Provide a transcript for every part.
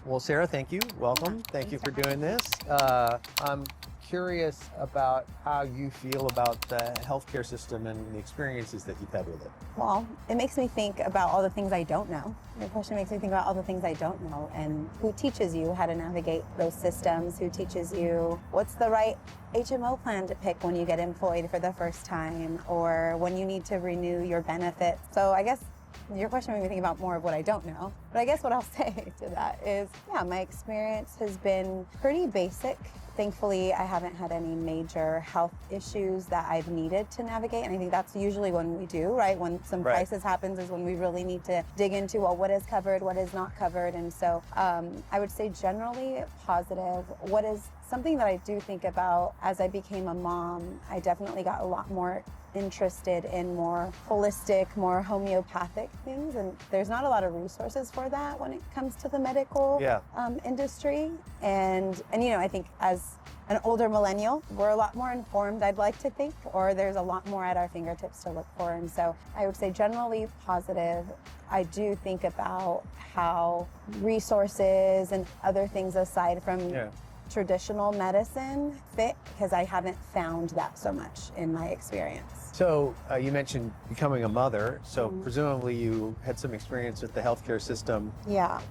Well, Sarah, thank you. Welcome. Thank you for doing this. I'm curious about how you feel about the healthcare system and the experiences that you've had with it. Well, it makes me think about all the things I don't know. Your question makes me think about all the things I don't know and who teaches you how to navigate those systems, who teaches you what's the right HMO plan to pick when you get employed for the first time or when you need to renew your benefits. So I guess your question made me think about more of what I don't know. But I guess what I'll say to that is, yeah, my experience has been pretty basic. Thankfully, I haven't had any major health issues that I've needed to navigate. And I think that's usually when we do, right? When some crisis happens is when we really need to dig into, well, what is covered, what is not covered. And so I would say generally positive. What is something that I do think about as I became a mom, I definitely got a lot more interested in more holistic, more homeopathic things, and there's not a lot of resources for that when it comes to the medical industry. And you know, I think as an older millennial, we're a lot more informed, I'd like to think, or there's a lot more at our fingertips to look for. And so I would say generally positive. I do think about how resources and other things aside from traditional medicine fit, because I haven't found that so much in my experience. So you mentioned becoming a mother, so presumably you had some experience with the healthcare system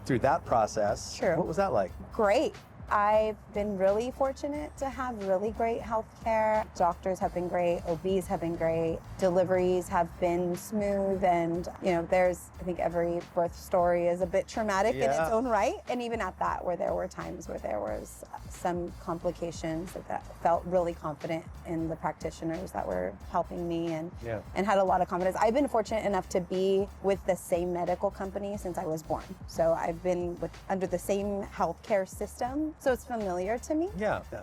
through that process. True. What was that like? Great. I've been really fortunate to have really great health care. Doctors have been great, OBs have been great, deliveries have been smooth, and you know, I think every birth story is a bit traumatic in its own right. And even at that, where there were times where there was some complications, that felt really confident in the practitioners that were helping me and had a lot of confidence. I've been fortunate enough to be with the same medical company since I was born. So I've been under the same healthcare system. So it's familiar to me.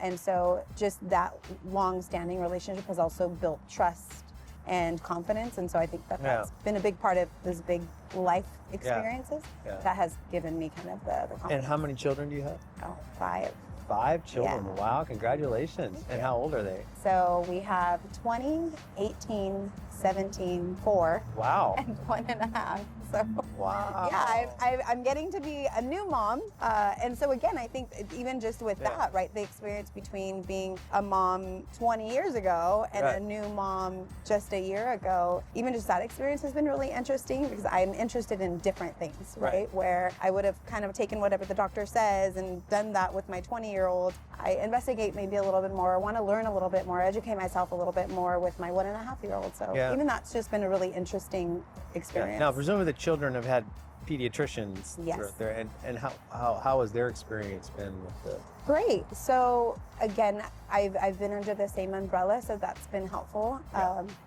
And so just that long-standing relationship has also built trust and confidence. And so I think that's been a big part of those big life experiences that has given me kind of the confidence. And how many children do you have? Oh, 5. 5 children. Wow, congratulations. And how old are they? So we have 20, 18, 17, 4. Wow. And 1.5. So wow. Yeah, I'm getting to be a new mom. And so again, I think even just with that, right, the experience between being a mom 20 years ago and a new mom just a year ago, even just that experience has been really interesting because I'm interested in different things, right? Where I would have kind of taken whatever the doctor says and done that with my 20-year-old. I investigate maybe a little bit more, want to learn a little bit more, educate myself a little bit more with my 1.5-year-old. So even that's just been a really interesting experience. Now, presumably the children have had pediatricians there, and how has their experience been with the... Great. So again, I've been under the same umbrella, so that's been helpful.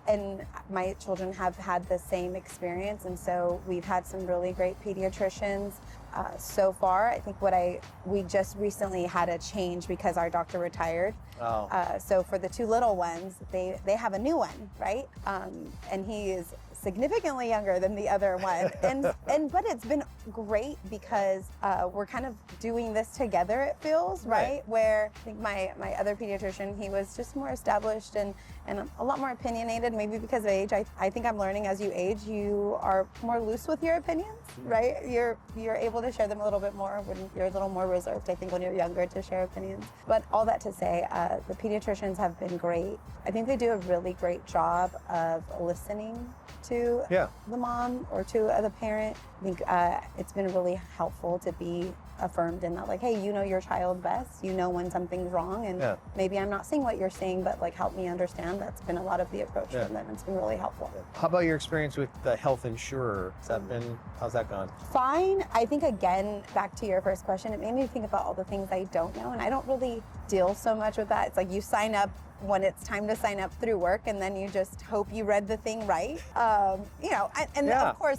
And my children have had the same experience, and so we've had some really great pediatricians so far. I think we just recently had a change because our doctor retired. So for the 2 little ones, they have a new one, right? And he is significantly younger than the other one, but it's been great because we're kind of doing this together, it feels, right? Where I think my other pediatrician, he was just more established and a lot more opinionated, maybe because of age. I think I'm learning as you age, you are more loose with your opinions, right? You're able to share them a little bit more when you're a little more reserved, I think, when you're younger to share opinions. But all that to say, the pediatricians have been great. I think they do a really great job of listening to the mom or to the parent. I think it's been really helpful to be affirmed in that, like, hey, you know your child best. You know when something's wrong, and maybe I'm not seeing what you're seeing, but like help me understand. That's been a lot of the approach from them. It's been really helpful. How about your experience with the health insurer? How's that gone? Fine. I think, again, back to your first question, it made me think about all the things I don't know, and I don't really deal so much with that. It's like you sign up when it's time to sign up through work, and then you just hope you read the thing right. Of course,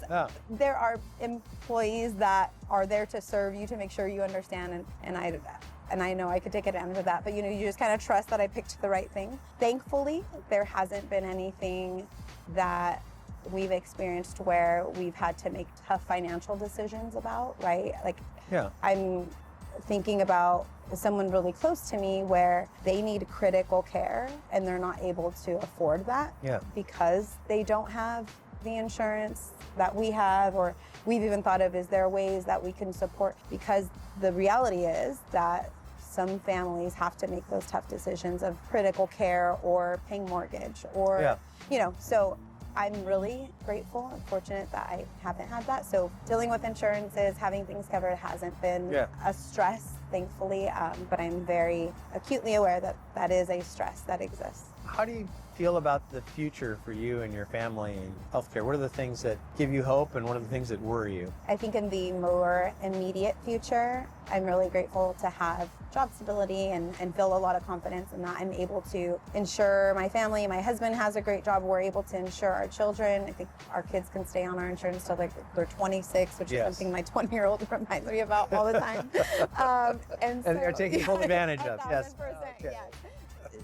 there are employees that are there to serve you, to make sure you understand, and I know I could take advantage of that, but you just kind of trust that I picked the right thing. Thankfully, there hasn't been anything that we've experienced where we've had to make tough financial decisions about, right? I'm thinking about someone really close to me where they need critical care and they're not able to afford that because they don't have the insurance that we have, or we've even thought of, is there ways that we can support? Because the reality is that some families have to make those tough decisions of critical care or paying mortgage or, so I'm really grateful and fortunate that I haven't had that. So dealing with insurances, having things covered hasn't been a stress, thankfully, but I'm very acutely aware that that is a stress that exists. How do you feel about the future for you and your family in healthcare? What are the things that give you hope and what are the things that worry you? I think in the more immediate future, I'm really grateful to have job stability and feel a lot of confidence in that I'm able to insure my family. My husband has a great job. We're able to insure our children. I think our kids can stay on our insurance till they're 26, which is something my 20-year-old reminds me about all the time. And they're taking full advantage of. Yes. Yes.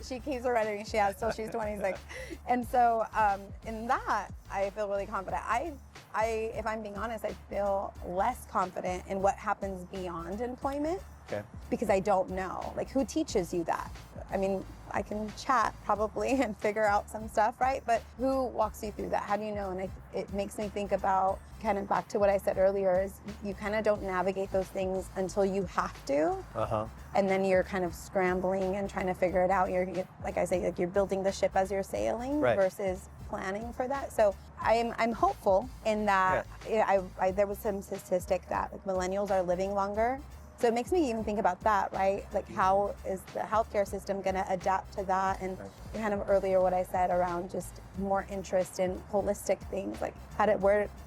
She keeps her running. She has till she's 26. And so in that, I feel really confident. If I'm being honest, I feel less confident in what happens beyond employment. Okay. Because I don't know. Like, who teaches you that? I mean, I can chat probably and figure out some stuff, right? But who walks you through that? How do you know? And it makes me think about, kind of back to what I said earlier, is you kind of don't navigate those things until you have to. And then you're kind of scrambling and trying to figure it out. You're like I say, like you're building the ship as you're sailing versus planning for that. So I'm hopeful in that. There was some statistic that like millennials are living longer. So it makes me even think about that, right? Like, how is the healthcare system going to adapt to that? And kind of earlier what I said around just more interest in holistic things, like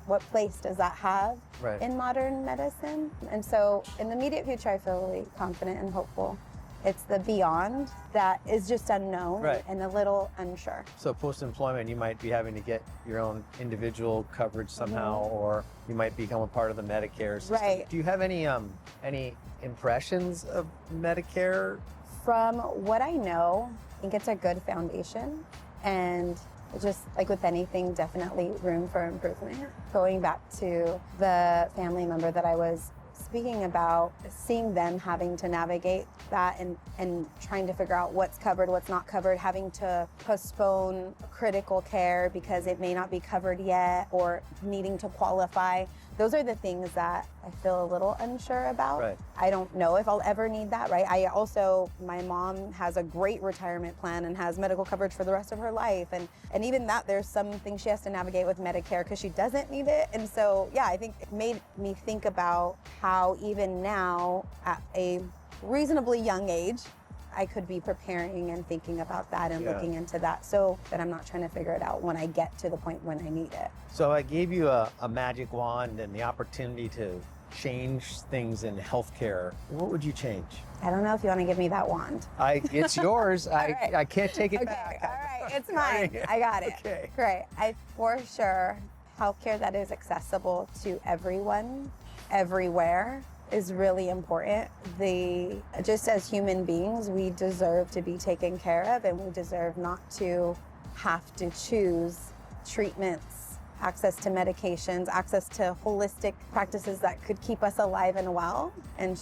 what place does that have in modern medicine? And so in the immediate future, I feel really confident and hopeful. It's the beyond that is just unknown and a little unsure. So post-employment, you might be having to get your own individual coverage somehow, or you might become a part of the Medicare system. Right. Do you have any impressions of Medicare? From what I know, I think it's a good foundation, and just like with anything, definitely room for improvement. Going back to the family member that I was speaking about, seeing them having to navigate that and trying to figure out what's covered, what's not covered, having to postpone critical care because it may not be covered yet, or needing to qualify. Those are the things that I feel a little unsure about. I don't know if I'll ever need that, right? My mom has a great retirement plan and has medical coverage for the rest of her life. And even that, there's some things she has to navigate with Medicare because she doesn't need it. And so, I think it made me think about how even now at a reasonably young age, I could be preparing and thinking about that and looking into that, so that I'm not trying to figure it out when I get to the point when I need it. So I gave you a magic wand and the opportunity to change things in healthcare. What would you change? I don't know if you want to give me that wand. It's yours. I can't take it back. All right, it's mine. I got it. Okay. Great. For sure, healthcare that is accessible to everyone, everywhere, is really important. Just as human beings, we deserve to be taken care of, and we deserve not to have to choose treatments, access to medications, access to holistic practices that could keep us alive and well, and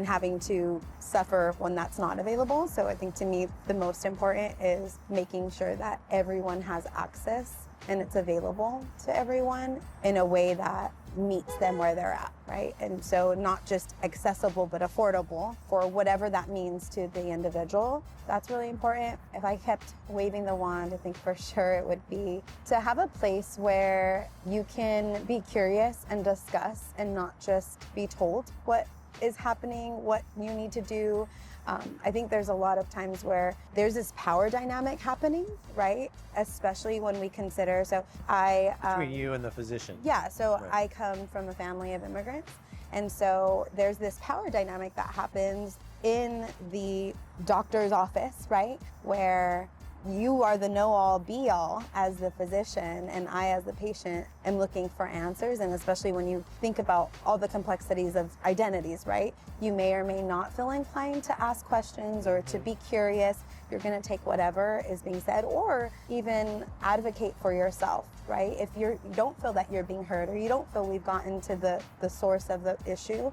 having to suffer when that's not available. So I think, to me, the most important is making sure that everyone has access and it's available to everyone in a way that meets them where they're at, right? And so not just accessible, but affordable for whatever that means to the individual. That's really important. If I kept waving the wand, I think for sure it would be to have a place where you can be curious and discuss and not just be told what is happening, what you need to do. I think there's a lot of times where there's this power dynamic happening, right? Especially when we consider, between you and the physician. Yeah, so I come from a family of immigrants. And so there's this power dynamic that happens in the doctor's office, right? Where you are the know-all, be-all as the physician, and I as the patient am looking for answers. And especially when you think about all the complexities of identities, right? You may or may not feel inclined to ask questions or to be curious. You're going to take whatever is being said, or even advocate for yourself, right? If you don't feel that you're being heard, or you don't feel we've gotten to the source of the issue,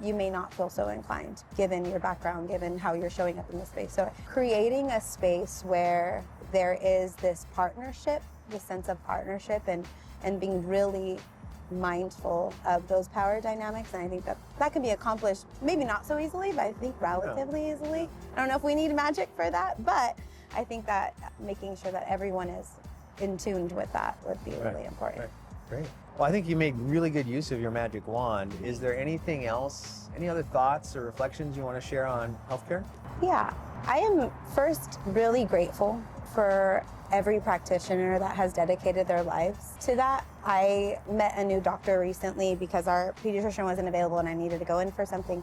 you may not feel so inclined, given your background, given how you're showing up in the space. So creating a space where there is this partnership the sense of partnership and being really mindful of those power dynamics. And I think that can be accomplished maybe not so easily, but I think relatively easily. I don't know if we need magic for that, but I think that making sure that everyone is in tune with that would be really important. Right. Great. Well, I think you make really good use of your magic wand. Is there anything else, any other thoughts or reflections you want to share on healthcare? Yeah, I am first really grateful for every practitioner that has dedicated their lives to that. I met a new doctor recently because our pediatrician wasn't available and I needed to go in for something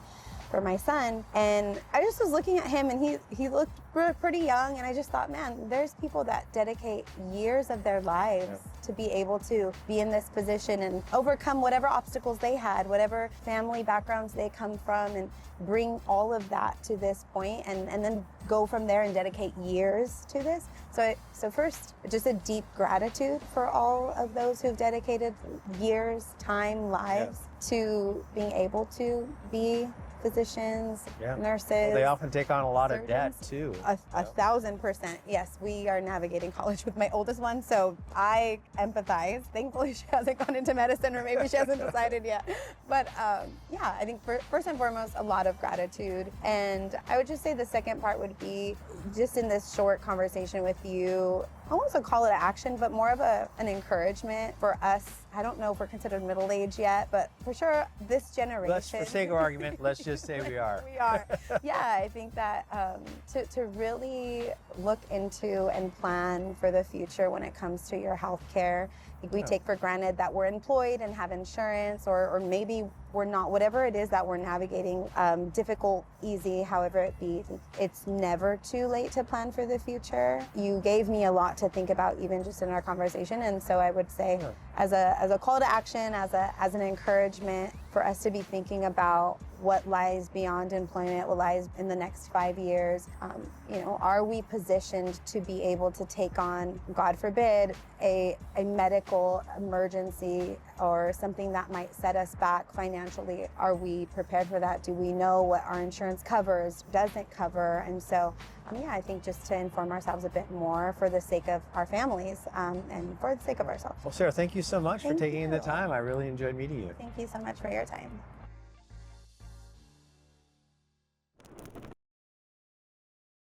for my son. And I just was looking at him and he looked pretty young, and I just thought, man, there's people that dedicate years of their lives to be able to be in this position and overcome whatever obstacles they had, whatever family backgrounds they come from, and bring all of that to this point and then go from there and dedicate years to this. So first, just a deep gratitude for all of those who've dedicated years, time, lives to being able to be physicians, nurses. Well, they often take on a lot surgeons. of debt too. A 1,000%. Yes, we are navigating college with my oldest one, so I empathize. Thankfully, she hasn't gone into medicine, or maybe she hasn't decided yet. But yeah, I think first and foremost, a lot of gratitude. And I would just say the second part would be just in this short conversation with you, I won't call it an action, but more of an encouragement for us. I don't know if we're considered middle age yet, but for sure this generation. For sake of argument, let's just say we are. We are. Yeah, I think that to really look into and plan for the future when it comes to your health care. I think we take for granted that we're employed and have insurance, or maybe we're not, whatever it is that we're navigating, difficult, easy, however it be. It's never too late to plan for the future. You gave me a lot to think about even just in our conversation, and so I would say as a call to action, as an encouragement for us to be thinking about what lies beyond employment, what lies in the next 5 years. Are we positioned to be able to take on, God forbid, a medical emergency or something that might set us back financially? Are we prepared for that? Do we know what our insurance covers, doesn't cover? And so, I think just to inform ourselves a bit more for the sake of our families and for the sake of ourselves. Well, Sarah, thank you so much for taking the time. I really enjoyed meeting you. Thank you so much for your time.